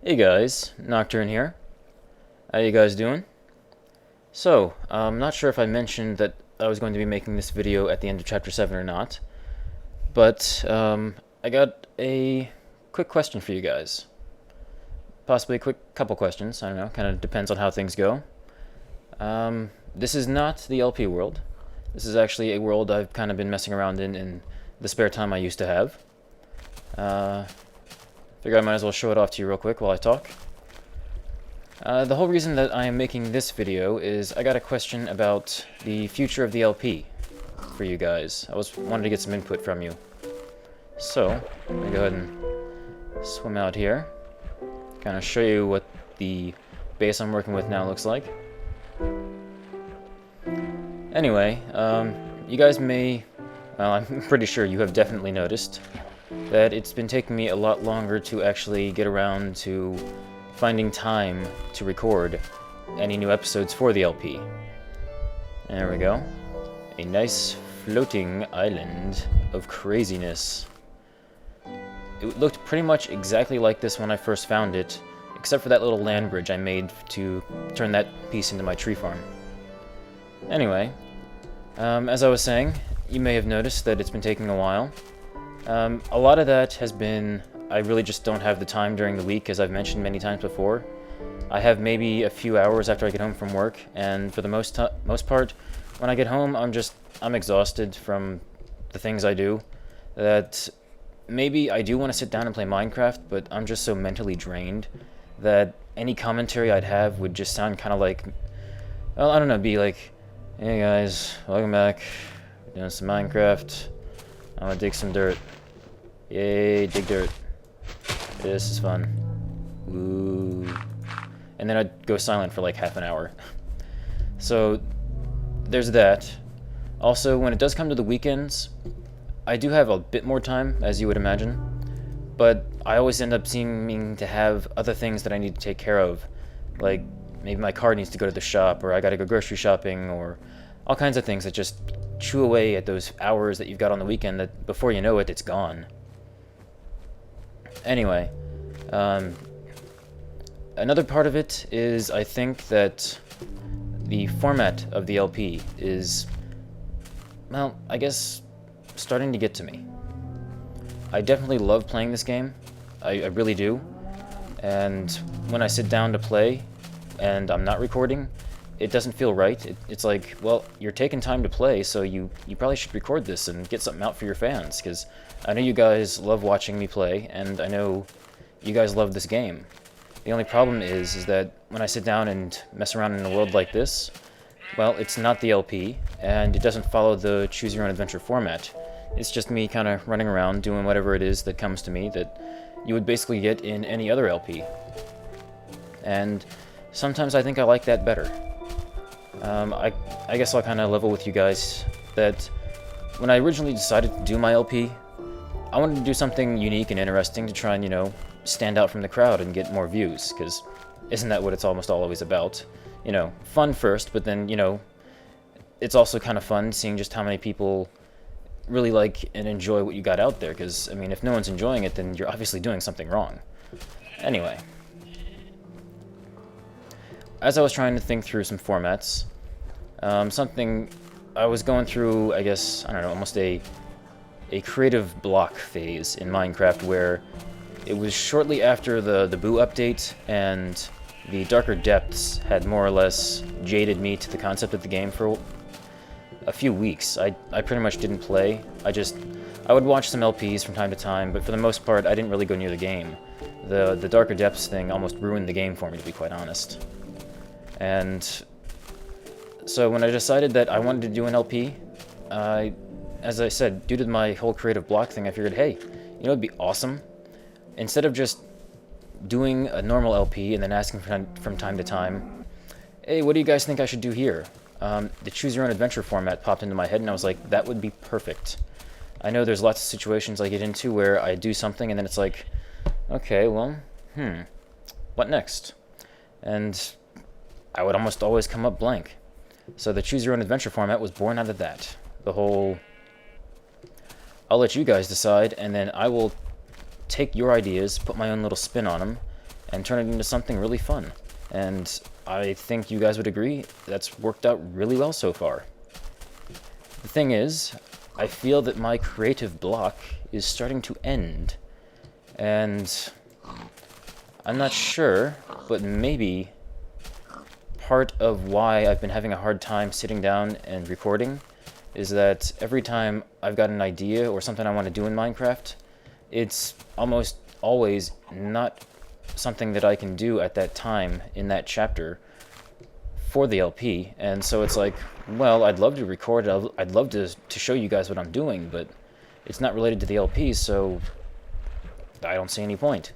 Hey guys, Nocturne here. How you guys doing? So, I'm not sure if I mentioned that I was going to be making this video at the end of Chapter 7 or not, but I got a quick question for you guys. Possibly a quick couple questions, I don't know, kind of depends on how things go. This is not the LP world. This is actually a world I've kind of been messing around in the spare time I used to have. Figure I might as well show it off to you real quick while I talk. The whole reason that I am making this video is I got a question about the future of the LP for you guys. Wanted to get some input from you. So, I'm gonna go ahead and swim out here. Kind of show you what the base I'm working with now looks like. Anyway, you guys may, well, I'm pretty sure you have definitely noticed that it's been taking me a lot longer to actually get around to finding time to record any new episodes for the LP. There we go. A nice floating island of craziness. It looked pretty much exactly like this when I first found it, except for that little land bridge I made to turn that piece into my tree farm. Anyway, as I was saying, you may have noticed that it's been taking a while. A lot of that has been I really just don't have the time during the week, as I've mentioned many times before. I have maybe a few hours after I get home from work, and for the most part, when I get home, I'm exhausted from the things I do, that maybe I do want to sit down and play Minecraft, but I'm just so mentally drained that any commentary I'd have would just sound kind of like, well, I don't know, be like, hey guys, welcome back, we're doing some Minecraft, I'm gonna dig some dirt, yay, dig dirt. This is fun. Ooh. And then I'd go silent for like half an hour. So, there's that. Also, when it does come to the weekends, I do have a bit more time, as you would imagine. But I always end up seeming to have other things that I need to take care of. Like, maybe my car needs to go to the shop, or I gotta go grocery shopping, or all kinds of things that just chew away at those hours that you've got on the weekend that before you know it, it's gone. Anyway, another part of it is I think that the format of the LP is, well, I guess starting to get to me. I definitely love playing this game. I really do. And when I sit down to play and I'm not recording, it doesn't feel right. It's like, well, you're taking time to play, so you probably should record this and get something out for your fans, because I know you guys love watching me play, and I know you guys love this game. The only problem is that when I sit down and mess around in a world like this, well, it's not the LP, and it doesn't follow the choose your own adventure format. It's just me kind of running around doing whatever it is that comes to me that you would basically get in any other LP. And sometimes I think I like that better. I guess I'll kind of level with you guys that when I originally decided to do my LP, I wanted to do something unique and interesting to try and, you know, stand out from the crowd and get more views, because isn't that what it's almost always about? You know, fun first, but then, you know, it's also kind of fun seeing just how many people really like and enjoy what you got out there, because, I mean, if no one's enjoying it, then you're obviously doing something wrong. Anyway. As I was trying to think through some formats, something I was going through, I guess, I don't know, almost a creative block phase in Minecraft, where it was shortly after the Boo update, and the Darker Depths had more or less jaded me to the concept of the game for a few weeks. I pretty much didn't play. I would watch some LPs from time to time, but for the most part, I didn't really go near the game. The Darker Depths thing almost ruined the game for me, to be quite honest. And so when I decided that I wanted to do an LP, as I said, due to my whole creative block thing, I figured, hey, you know, it'd be awesome. Instead of just doing a normal LP and then asking from time to time, hey, what do you guys think I should do here? The Choose Your Own Adventure format popped into my head, and I was like, that would be perfect. I know there's lots of situations I get into where I do something, and then it's like, okay, well, what next? And I would almost always come up blank. So the Choose Your Own Adventure format was born out of that. The whole, I'll let you guys decide, and then I will take your ideas, put my own little spin on them, and turn it into something really fun. And I think you guys would agree that's worked out really well so far. The thing is, I feel that my creative block is starting to end. And I'm not sure, but maybe part of why I've been having a hard time sitting down and recording is that every time I've got an idea or something I want to do in Minecraft, it's almost always not something that I can do at that time in that chapter for the LP. And so it's like, well, I'd love to record it, I'd love to show you guys what I'm doing, but it's not related to the LP, so I don't see any point.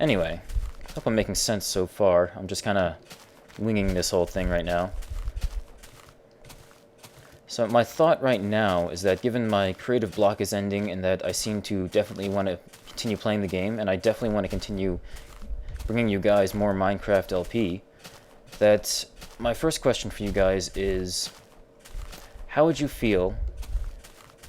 Anyway, hope I'm making sense so far. I'm just kind of winging this whole thing right now. So my thought right now is that given my creative block is ending and that I seem to definitely want to continue playing the game, and I definitely want to continue bringing you guys more Minecraft LP, that my first question for you guys is, how would you feel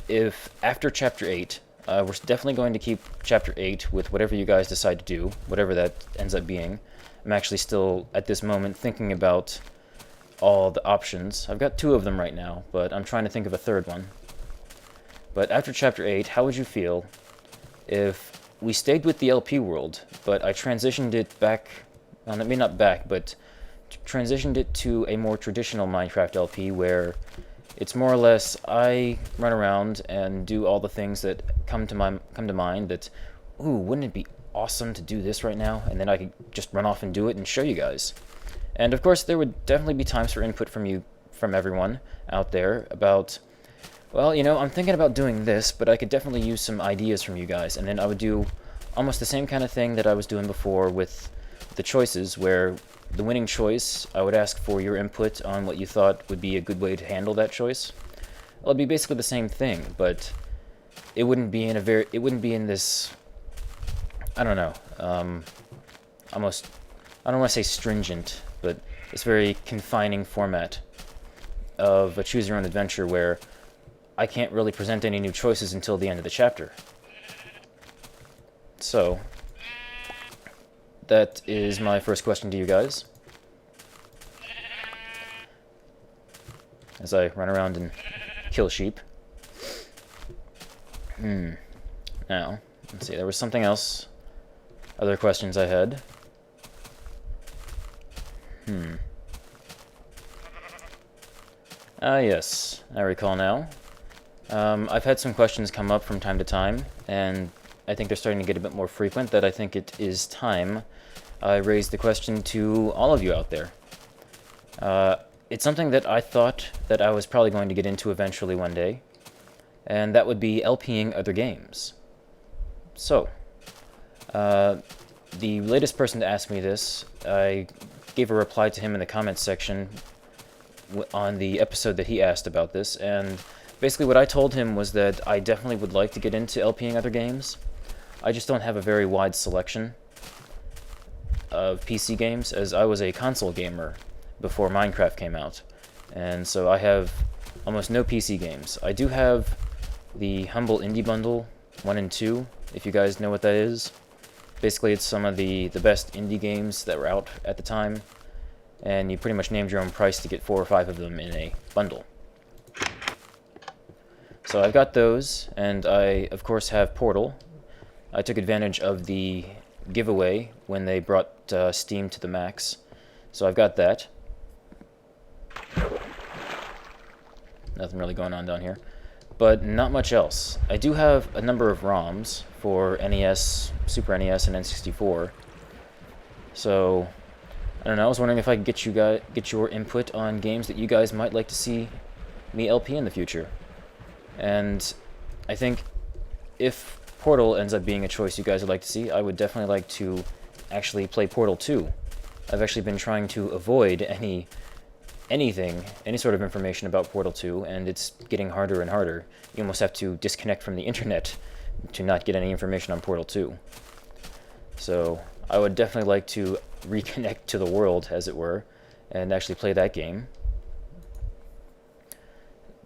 if after Chapter 8, we're definitely going to keep Chapter 8 with whatever you guys decide to do, whatever that ends up being. I'm actually still, at this moment, thinking about all the options. I've got 2 of them right now, but I'm trying to think of a third one. But after Chapter 8, how would you feel if we stayed with the LP world, but I transitioned it back, well, maybe not back, but transitioned it to a more traditional Minecraft LP where it's more or less I run around and do all the things that come to mind that, ooh, wouldn't it be awesome to do this right now? And then I could just run off and do it and show you guys. And of course, there would definitely be times for input from everyone out there about, well, you know, I'm thinking about doing this, but I could definitely use some ideas from you guys. And then I would do almost the same kind of thing that I was doing before with the choices, where the winning choice, I would ask for your input on what you thought would be a good way to handle that choice. Well, it'd be basically the same thing, but it wouldn't be in this, I don't know, almost, I don't want to say stringent, but this very confining format of a choose-your-own-adventure where I can't really present any new choices until the end of the chapter. So, that is my first question to you guys. As I run around and kill sheep. Now, let's see, there was something else. Other questions I had. Yes, I recall now. I've had some questions come up from time to time, and I think they're starting to get a bit more frequent, that I think it is time I raised the question to all of you out there. It's something that I thought that I was probably going to get into eventually one day, and that would be LPing other games. So, the latest person to ask me this, I gave a reply to him in the comments section on the episode that he asked about this, and basically what I told him was that I definitely would like to get into LPing other games. I just don't have a very wide selection of PC games, as I was a console gamer before Minecraft came out, and so I have almost no PC games. I do have the Humble Indie Bundle 1 and 2, if you guys know what that is. Basically, it's some of the best indie games that were out at the time, and you pretty much named your own price to get 4 or 5 of them in a bundle. So I've got those, and I, of course, have Portal. I took advantage of the giveaway when they brought Steam to the max, so I've got that. Nothing really going on down here, but not much else. I do have a number of ROMs for NES, Super NES, and N64. So I don't know. I was wondering if I could get your input on games that you guys might like to see me LP in the future. And I think if Portal ends up being a choice you guys would like to see, I would definitely like to actually play Portal 2. I've actually been trying to avoid any sort of information about Portal 2, and it's getting harder and harder. You almost have to disconnect from the internet to not get any information on Portal 2. So I would definitely like to reconnect to the world, as it were, and actually play that game.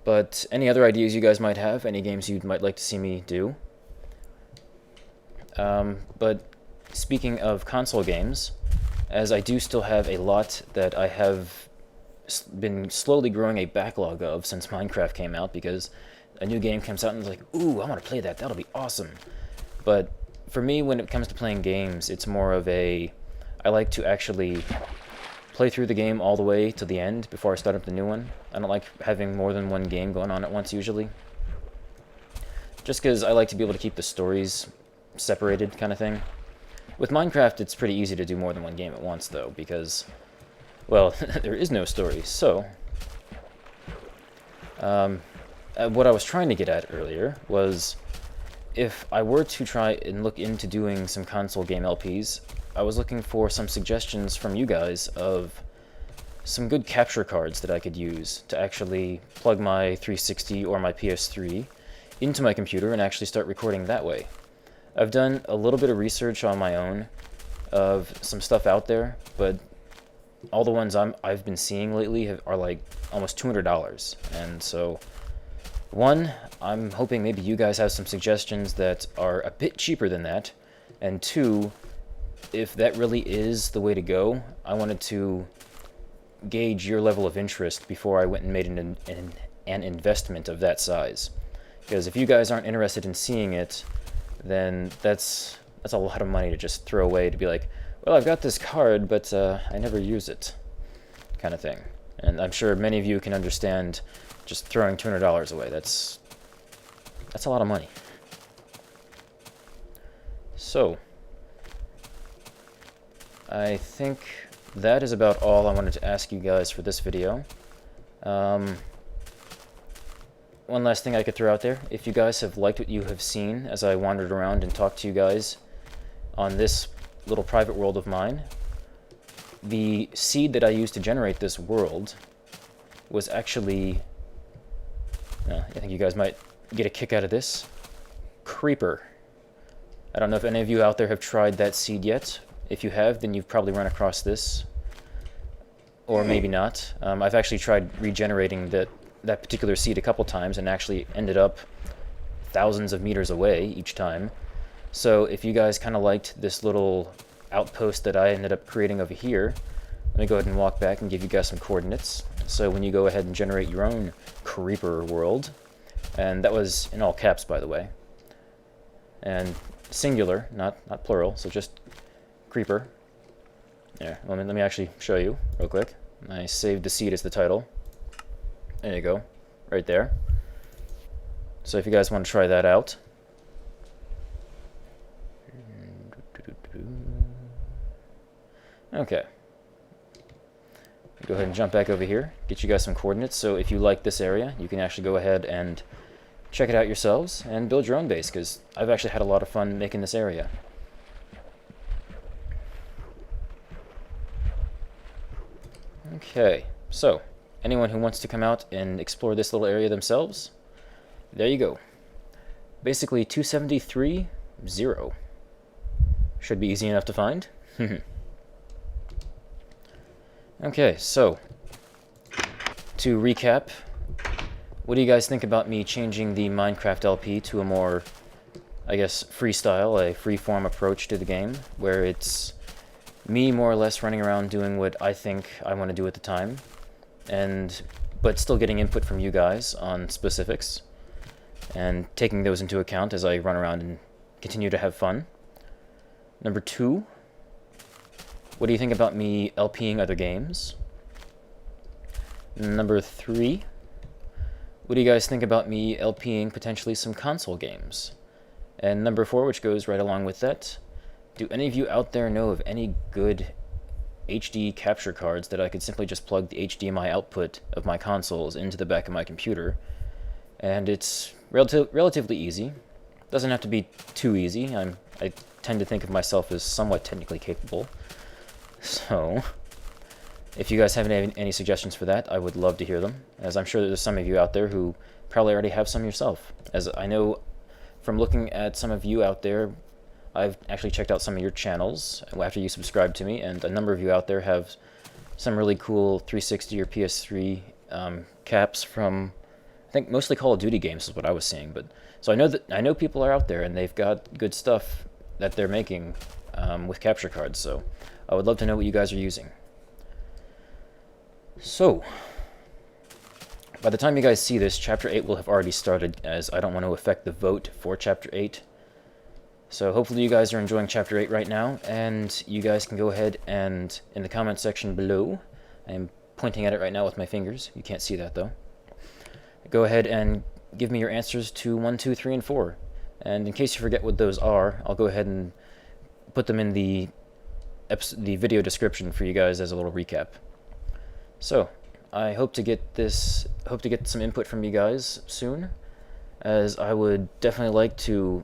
But any other ideas you guys might have, any games you might like to see me do? But speaking of console games, as I do still have a lot that I have been slowly growing a backlog of since Minecraft came out, because a new game comes out and it's like, ooh, I want to play that, that'll be awesome. But for me, when it comes to playing games, it's more of a, I like to actually play through the game all the way to the end before I start up the new one. I don't like having more than one game going on at once usually. Just because I like to be able to keep the stories separated kind of thing. With Minecraft, it's pretty easy to do more than one game at once though, because, well, there is no story, so... what I was trying to get at earlier was, if I were to try and look into doing some console game LPs, I was looking for some suggestions from you guys of some good capture cards that I could use to actually plug my 360 or my PS3 into my computer and actually start recording that way. I've done a little bit of research on my own of some stuff out there, but all the ones I've been seeing lately are like almost $200, and so one, I'm hoping maybe you guys have some suggestions that are a bit cheaper than that, and two, if that really is the way to go, I wanted to gauge your level of interest before I went and made an investment of that size. Because if you guys aren't interested in seeing it, then that's a lot of money to just throw away to be like, well, I've got this card, but I never use it, kind of thing. And I'm sure many of you can understand just throwing $200 away. That's a lot of money. So, I think that is about all I wanted to ask you guys for this video. One last thing I could throw out there. If you guys have liked what you have seen as I wandered around and talked to you guys on this little private world of mine, the seed that I used to generate this world was actually, I think you guys might get a kick out of this, creeper. I don't know if any of you out there have tried that seed yet. If you have, then you've probably run across this, or maybe not. I've actually tried regenerating that particular seed a couple times and actually ended up thousands of meters away each time. So if you guys kind of liked this little outpost that I ended up creating over here, let me go ahead and walk back and give you guys some coordinates. So when you go ahead and generate your own creeper world, and that was in all caps, by the way, and singular, not plural, so just creeper. There, let me actually show you real quick. I saved the seed as the title. There you go, right there. So if you guys want to try that out. Okay. Go ahead and jump back over here, get you guys some coordinates, so if you like this area, you can actually go ahead and check it out yourselves and build your own base, because I've actually had a lot of fun making this area. Okay, so anyone who wants to come out and explore this little area themselves, there you go. Basically 273, 0. Should be easy enough to find. Okay, so to recap, what do you guys think about me changing the Minecraft LP to a more, I guess, freestyle, a free-form approach to the game, where it's me more or less running around doing what I think I want to do at the time, but still getting input from you guys on specifics, and taking those into account as I run around and continue to have fun. Number 2, what do you think about me LPing other games? Number 3, what do you guys think about me LPing potentially some console games? And number 4, which goes right along with that, do any of you out there know of any good HD capture cards that I could simply just plug the HDMI output of my consoles into the back of my computer? And it's relatively easy. Doesn't have to be too easy. I tend to think of myself as somewhat technically capable. So, if you guys have any suggestions for that, I would love to hear them, as I'm sure there's some of you out there who probably already have some yourself. As I know from looking at some of you out there, I've actually checked out some of your channels after you subscribed to me, and a number of you out there have some really cool 360 or PS3 caps from, I think, mostly Call of Duty games is what I was seeing. But so I know people are out there and they've got good stuff that they're making with capture cards, so I would love to know what you guys are using. So, by the time you guys see this, Chapter 8 will have already started, as I don't want to affect the vote for Chapter 8. So hopefully you guys are enjoying Chapter 8 right now, and you guys can go ahead and, in the comment section below, I'm pointing at it right now with my fingers, you can't see that though, go ahead and give me your answers to 1, 2, 3, and 4. And in case you forget what those are, I'll go ahead and put them in the video description for you guys as a little recap. So, I hope to get some input from you guys soon, as I would definitely like to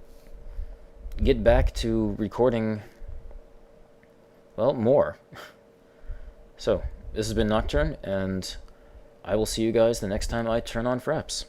get back to recording, well, more. So, this has been Nocturne, and I will see you guys the next time I turn on Fraps.